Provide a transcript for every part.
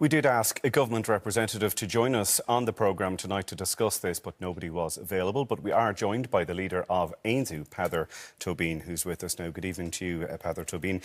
We did ask a government representative to join us on the programme tonight to discuss this, but nobody was available. But we are joined by the leader of AINSU, Peadar Tóibín, who's with us now. Good evening to you, Peadar Tóibín.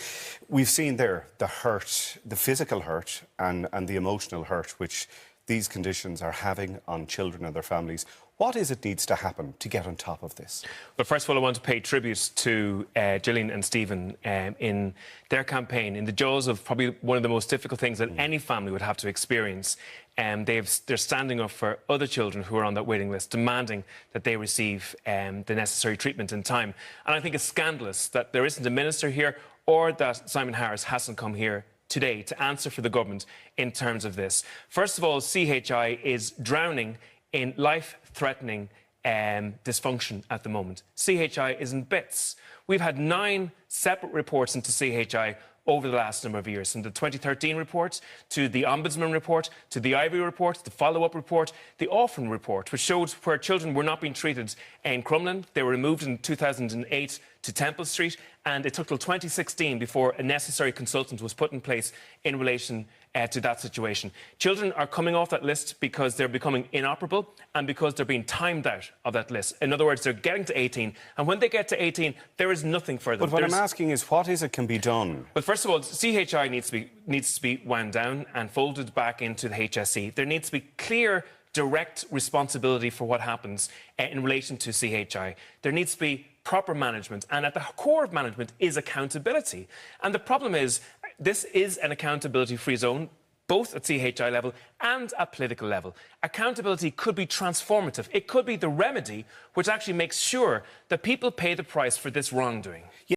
We've seen there the hurt, the physical hurt and the emotional hurt which these conditions are having on children and their families. What is it needs to happen to get on top of this? Well, first of all, I want to pay tribute to Gillian and Stephen in their campaign, in the jaws of probably one of the most difficult things that any family would have to experience. They're standing up for other children who are on that waiting list, demanding that they receive the necessary treatment in time. And I think it's scandalous that there isn't a minister here or that Simon Harris hasn't come here today to answer for the government in terms of this. First of all, CHI is drowning in life-threatening dysfunction at the moment. CHI is in bits. We've had 9 separate reports into CHI over the last number of years, from the 2013 report to the Ombudsman report, to the Ivory report, the follow-up report, the Orphan report, which showed where children were not being treated in Crumlin. They were removed in 2008 to Temple Street, and it took till 2016 before a necessary consultant was put in place in relation to that situation. Children are coming off that list because they're becoming inoperable and because they're being timed out of that list. In other words, they're getting to 18, and when they get to 18, there is nothing for them. But what I'm asking is, what is it can be done? Well, first of all, CHI needs to be wound down and folded back into the HSE. There needs to be clear, direct responsibility for what happens in relation to CHI. There needs to be proper management, and at the core of management is accountability. And the problem is, this is an accountability-free zone, both at CHI level and at political level. Accountability could be transformative. It could be the remedy which actually makes sure that people pay the price for this wrongdoing.